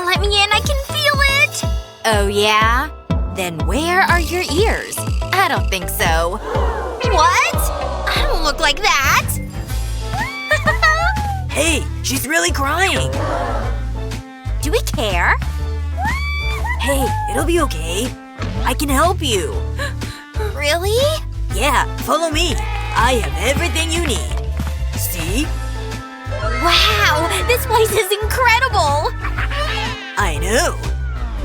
Let me in, I can feel it! Oh yeah? Then where are your ears? I don't think so. What? I don't look like that! Hey, she's really crying! Do we care? Hey, it'll be okay. I can help you. Really? Yeah, follow me. I have everything you need. See? Wow! This place is incredible! I know.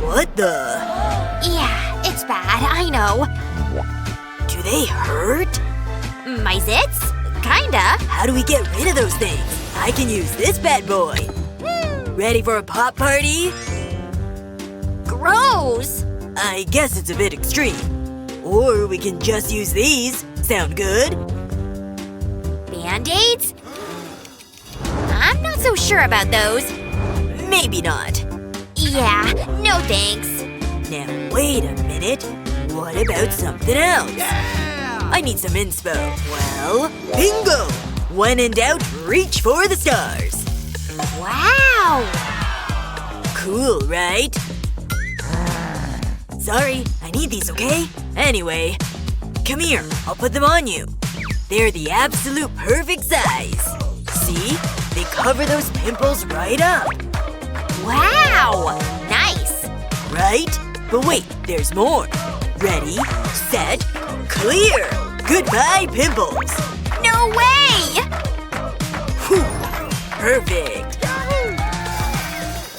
What the… Yeah, it's bad, I know. Do they hurt? My zits? Kinda. How do we get rid of those things? I can use this bad boy. Ready for a pop party? Gross! I guess it's a bit extreme. Or we can just use these. Sound good? Band-aids? I'm not so sure about those. Maybe not. Yeah, no thanks. Now wait a minute. What about something else? I need some inspo. Well, bingo! When in doubt, reach for the stars. Wow! Cool, right? Sorry, I need these, okay? Anyway, come here. I'll put them on you. They're the absolute perfect size. See? They cover those pimples right up. Wow! Nice! Right? But wait, there's more. Ready, set, clear! Goodbye, pimples! No way! Whew. Perfect.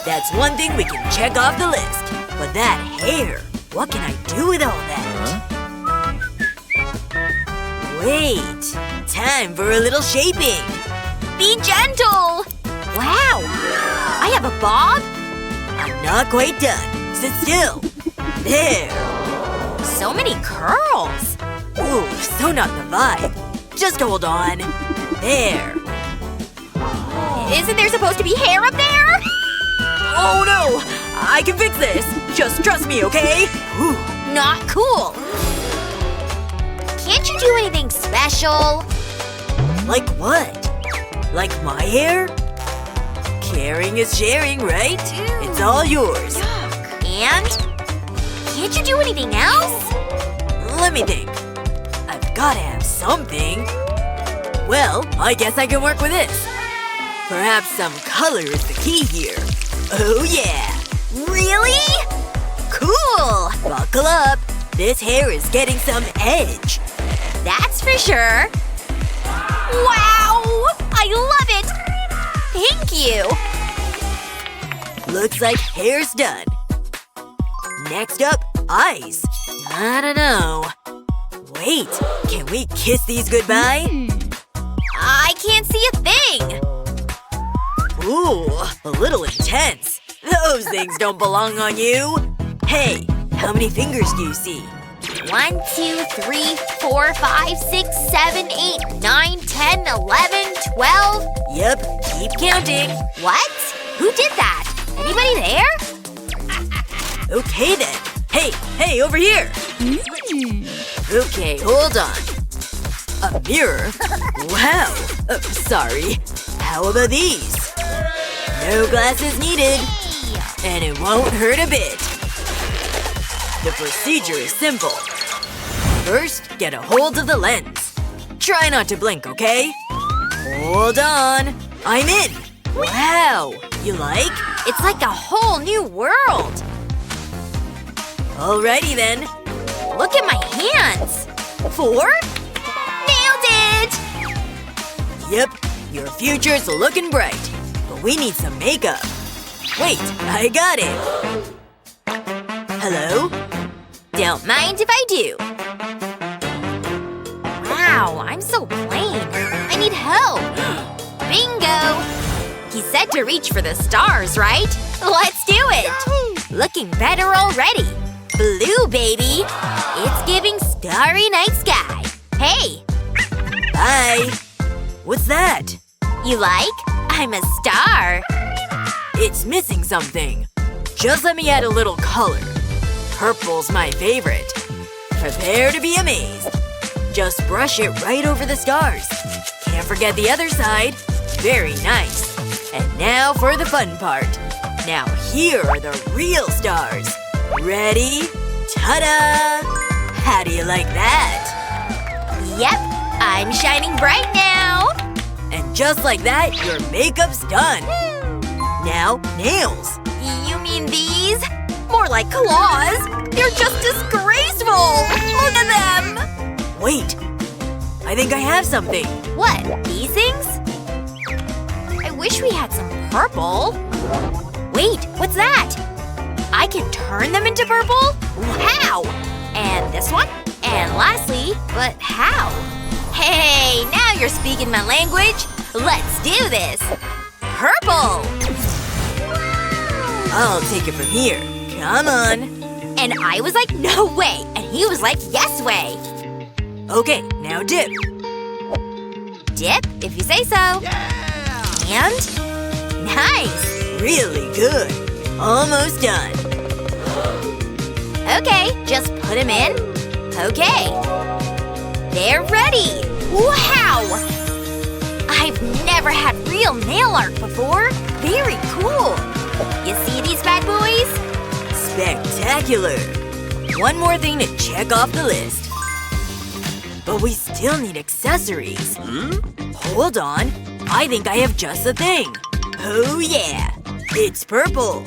That's one thing we can check off the list. But that hair, what can I do with all that? Wait. Time for a little shaping. Be gentle! Wow! I have a bob? I'm not quite done. Sit still. There. So many curls. Ooh, so not the vibe. Just hold on. There. Isn't there supposed to be hair up there? Oh no! I can fix this! Just trust me, okay? Whew. Not cool. Can't you do anything special? Like what? Like my hair? Caring is sharing, right? Ew. It's all yours. Yuck. And? Can't you do anything else? Let me think. I've gotta have something. Well, I guess I can work with this. Perhaps some color is the key here. Oh yeah! Really? Cool! Buckle up. This hair is getting some edge. That's for sure. Wow! I love it! Thank you! Looks like hair's done. Next up, eyes. I don't know. Wait, can we kiss these goodbye? I can't see a thing! Ooh, a little intense. Those things don't belong on you. Hey, how many fingers do you see? 1, 2, 3, 4, 5, 6, 7, 8, 9, 10, 11, 12… Yep, keep counting. What? Who did that? Anybody there? Okay then. Hey, over here! Okay, hold on. A mirror? Wow. Sorry. How about these? No glasses needed. And it won't hurt a bit. The procedure is simple. First, get a hold of the lens. Try not to blink, okay? Hold on. I'm in. Wow. You like? It's like a whole new world! Alrighty then. Look at my hands! 4? Nailed it! Yep, your future's looking bright. But we need some makeup. Wait, I got it! Hello? Don't mind if I do. Wow, I'm so plain. I need help. Bingo! He said to reach for the stars, right? Let's do it! Looking better already. Blue, baby! It's giving starry night sky. Hey! Bye! What's that? You like? I'm a star. It's missing something. Just let me add a little color. Purple's my favorite. Prepare to be amazed. Just brush it right over the stars. Can't forget the other side. Very nice. And now for the fun part. Now here are the real stars. Ready? Ta-da! How do you like that? Yep, I'm shining bright now! And just like that, your makeup's done. Now, nails. You mean these? More like claws! They're just disgraceful! Look at them! Wait. I think I have something. What? These things? I wish we had some purple. Wait, what's that? I can turn them into purple? How? And this one? And lastly, but how? Hey, now you're speaking my language. Let's do this. Purple! I'll take it from here. Come on. And I was like, no way. And he was like, yes way. Okay, now dip. Dip, if you say so. And? Nice. Really good. Almost done. Okay, just put them in. Okay. They're ready. Wow! I've never had real nail art before. Very cool. You see these bad boys? Spectacular. One more thing to check off the list. But we still need accessories. Hold on. I think I have just the thing. Oh yeah. It's purple.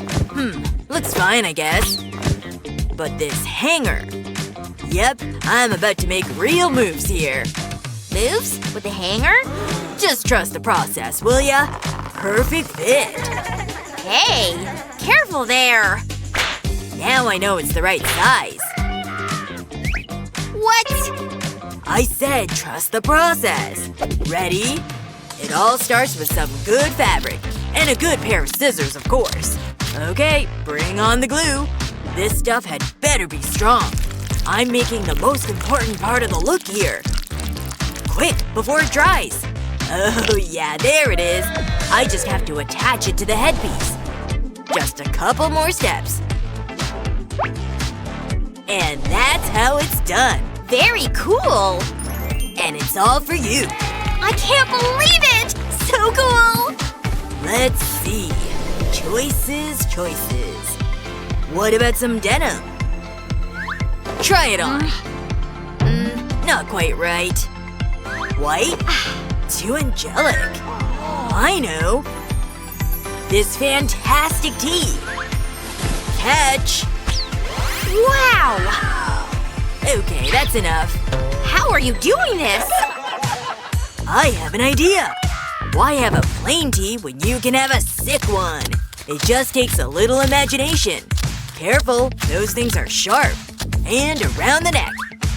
Looks fine, I guess. But this hanger. Yep, I'm about to make real moves here. Moves? With the hanger? Just trust the process, will ya? Perfect fit. Hey, careful there. Now I know it's the right size. What? I said trust the process. Ready? It all starts with some good fabric. And a good pair of scissors, of course. Okay, bring on the glue. This stuff had better be strong. I'm making the most important part of the look here. Quick, before it dries. Oh yeah, there it is. I just have to attach it to the headpiece. Just a couple more steps. And that's how it's done. Very cool. And it's all for you. I can't believe it! So cool! Let's see. Choices, choices. What about some denim? Try it on. Not quite right. White? Too angelic. I know. This fantastic tee. Catch. Wow! Okay, that's enough. How are you doing this? I have an idea. Why have a plain tee when you can have a sick one? It just takes a little imagination. Careful, those things are sharp. And around the neck.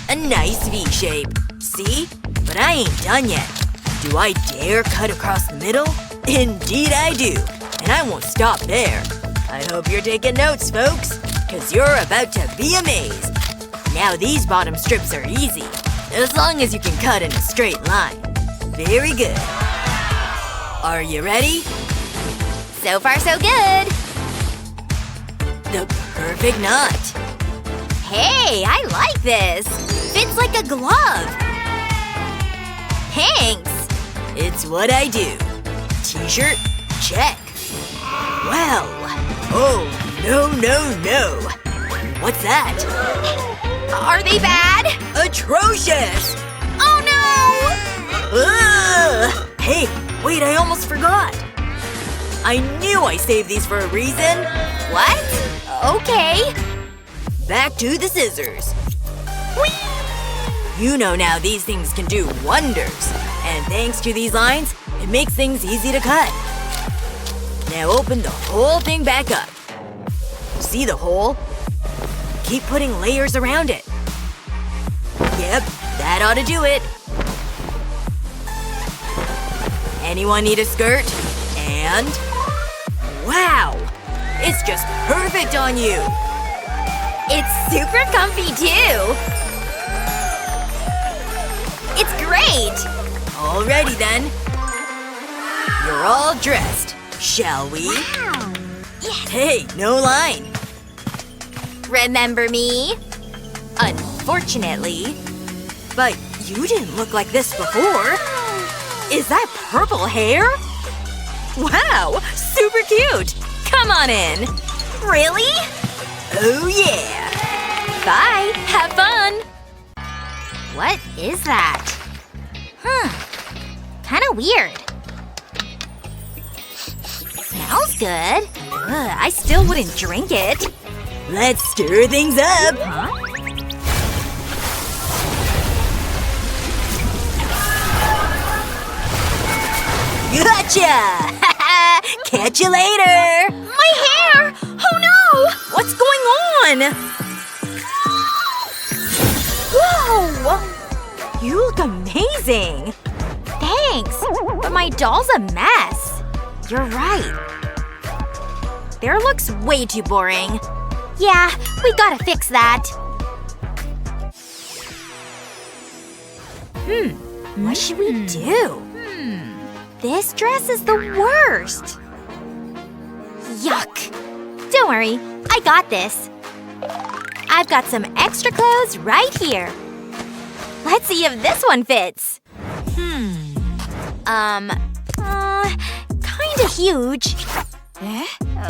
A nice V shape. See? But I ain't done yet. Do I dare cut across the middle? Indeed I do. And I won't stop there. I hope you're taking notes, folks. 'Cause you're about to be amazed. Now these bottom strips are easy. As long as you can cut in a straight line. Very good. Are you ready? So far so good. The perfect knot. Hey, I like this. Fits like a glove. Thanks. It's what I do. T-shirt? Check. Well. Oh, no, no, no. What's that? Are they bad? Atrocious! Oh no! Ugh! Hey, wait, I almost forgot. I knew I saved these for a reason. What? Okay. Back to the scissors. Whee! You know now these things can do wonders. And thanks to these lines, it makes things easy to cut. Now open the whole thing back up. See the hole? Keep putting layers around it. Yep, that ought to do it. Anyone need a skirt? And… wow! It's just perfect on you! It's super comfy too. It's great. Alrighty then. You're all dressed. Shall we? Wow. Yes. Hey, no line. Remember me? Unfortunately. But you didn't look like this before. Is that purple hair? Wow, super cute. Come Come on in. Really? Oh yeah. Bye. Have fun. What is that? Kinda weird. Smells good. Ugh, I still wouldn't drink it. Let's stir things up. Huh? Gotcha! Catch you later! My hair! Oh no! What's going on? Whoa! You look amazing! Thanks! But my doll's a mess. You're right. Their looks way too boring. Yeah, we gotta fix that. What should we do? This dress is the worst. Yuck. Don't worry, I got this. I've got some extra clothes right here. Let's see if this one fits. Kinda huge.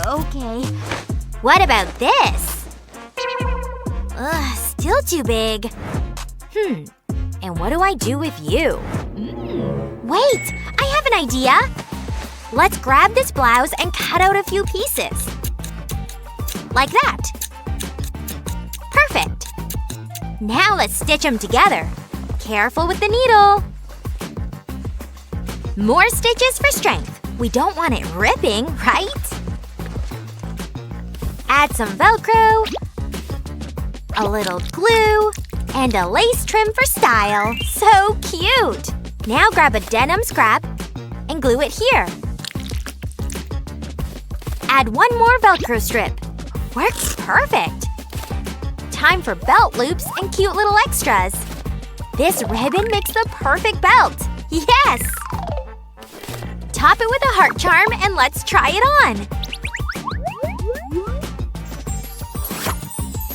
Okay. What about this? Ugh, still too big. And what do I do with you? Wait! I have an idea! Let's grab this blouse and cut out a few pieces. Like that. Perfect! Now let's stitch them together. Careful with the needle. More stitches for strength. We don't want it ripping, right? Add some Velcro, a little glue, and a lace trim for style. So cute! Now grab a denim scrap and glue it here. Add one more Velcro strip. Works perfect! Time for belt loops and cute little extras. This ribbon makes the perfect belt. Yes! Top it with a heart charm and let's try it on.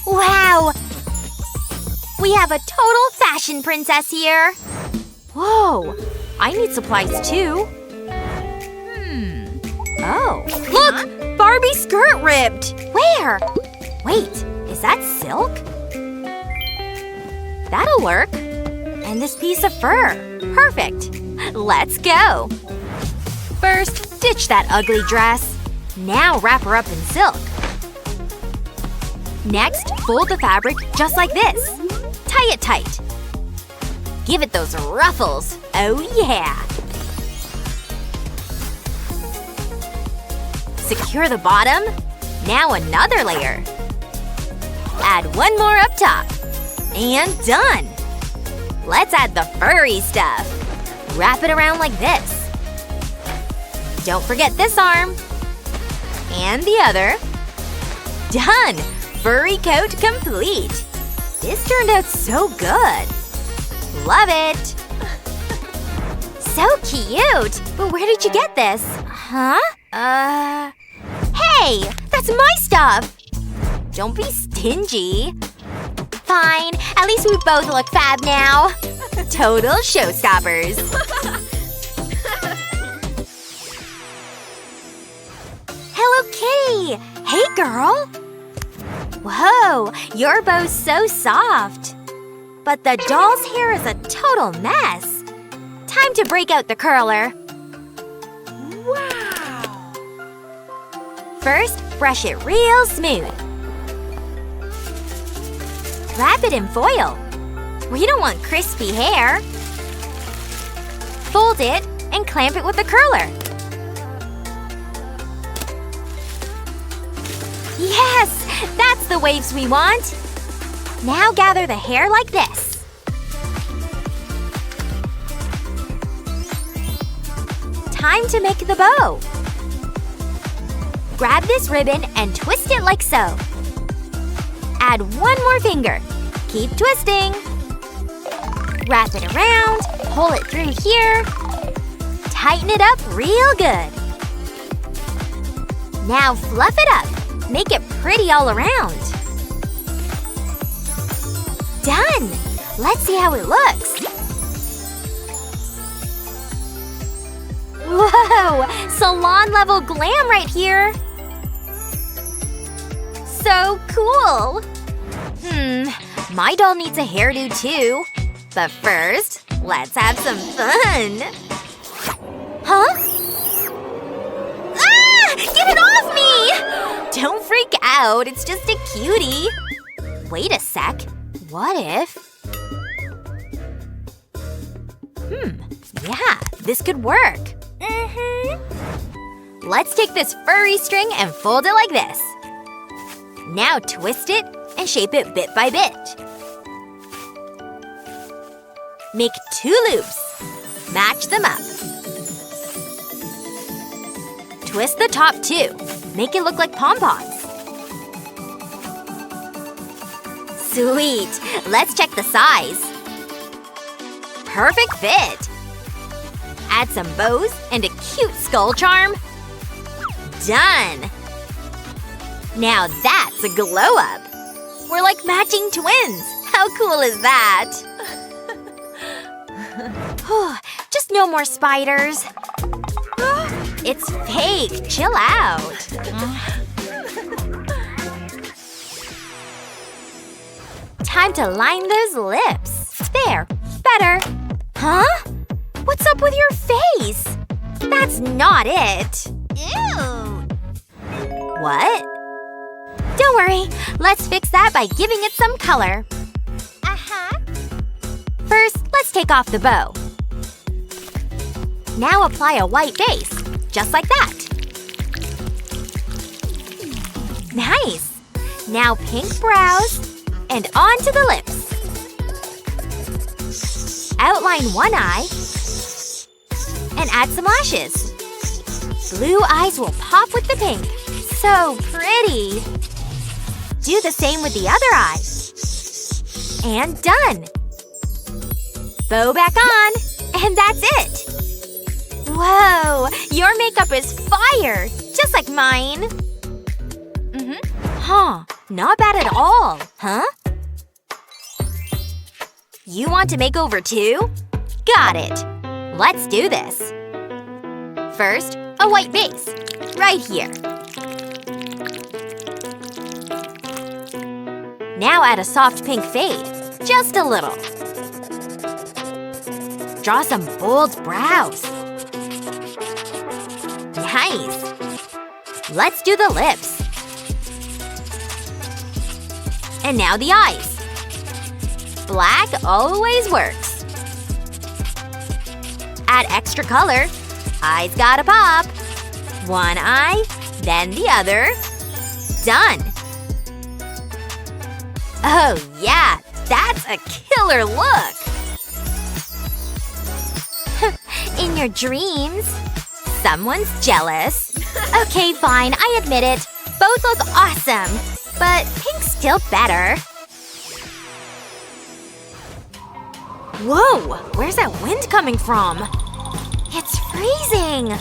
Wow! We have a total fashion princess here. Whoa! I need supplies too. Oh. Look! Barbie's skirt ripped! Where? Wait, is that silk? That'll work. And this piece of fur. Perfect. Let's go. First, ditch that ugly dress. Now wrap her up in silk. Next, fold the fabric just like this. Tie it tight. Give it those ruffles. Oh yeah! Secure the bottom. Now another layer. Add one more up top. And done! Let's add the furry stuff. Wrap it around like this. Don't forget this arm. And the other. Done! Furry coat complete! This turned out so good. Love it! So cute! But where did you get this? Huh? Hey! That's my stuff! Don't be stingy. Fine. At least we both look fab now. Total showstoppers. Hello Kitty! Hey girl! Whoa! Your bow's so soft. But the doll's hair is a total mess. Time to break out the curler. Wow! First, brush it real smooth. Wrap it in foil. We don't want crispy hair. Fold it and clamp it with a curler. Yes! That's the waves we want! Now gather the hair like this. Time to make the bow. Grab this ribbon and twist it like so. Add one more finger. Keep twisting. Wrap it around, pull it through here. Tighten it up real good. Now fluff it up. Make it pretty all around. Done! Let's see how it looks. Whoa! Salon level glam right here. so cool! My doll needs a hairdo too. But first, let's have some fun! Huh? Ah! Get it off me! Don't freak out, it's just a cutie. Wait a sec. What if… yeah, this could work. Let's take this furry string and fold it like this. Now twist it and shape it bit by bit. Make 2 loops. Match them up. Twist the top too. Make it look like pom-poms. Sweet! Let's check the size. Perfect fit! Add some bows and a cute skull charm. Done! Now that's a glow-up! We're like matching twins! How cool is that? Just no more spiders. It's fake. Chill out. Time to line those lips. There. Better. Huh? What's up with your face? That's not it. Ew. What? Don't worry. Let's fix that by giving it some color. First, let's take off the bow. Now apply a white base. Just like that. Nice! Now pink brows and onto the lips. Outline one eye and add some lashes. Blue eyes will pop with the pink. So pretty! Do the same with the other eye. And done! Bow back on, and that's it! Whoa! Your makeup is fire! Just like mine! Huh. Not bad at all. Huh? You want to make over too? Got it! Let's do this. First, a white base. Right here. Now add a soft pink fade. Just a little. Draw some bold brows. Nice! Let's do the lips. And now the eyes. Black always works. Add extra color. Eyes gotta pop. One eye, then the other. Done! Oh yeah, that's a killer look! In your dreams. Someone's jealous. Okay, fine, I admit it. Both look awesome. But pink's still better. Whoa! Where's that wind coming from? It's freezing!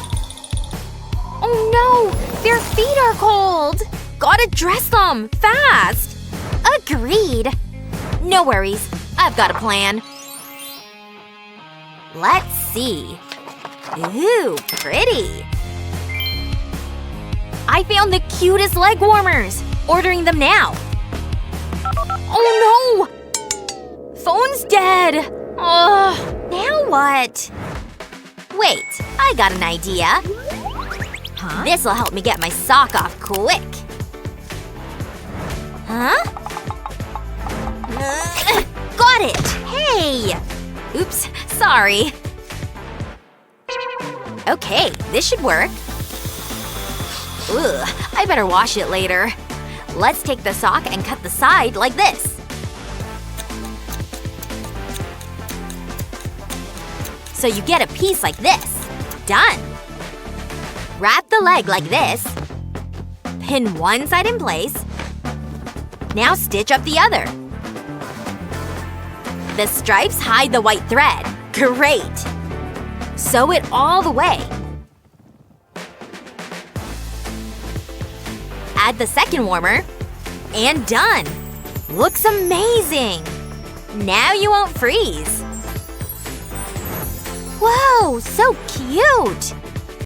Oh no! Their feet are cold! Gotta dress them! Fast! Agreed! No worries. I've got a plan. Let's see. Ooh, pretty! I found the cutest leg warmers! Ordering them now. Oh no! Phone's dead! Ugh, now what? Wait, I got an idea. Huh? This'll help me get my sock off quick. Huh? Got it! Hey! Oops, sorry. Okay, this should work. Ugh, I better wash it later. Let's take the sock and cut the side like this. So you get a piece like this. Done! Wrap the leg like this. Pin one side in place. Now stitch up the other. The stripes hide the white thread. Great! Sew it all the way. Add the second warmer. And done! Looks amazing! Now you won't freeze. Whoa, so cute!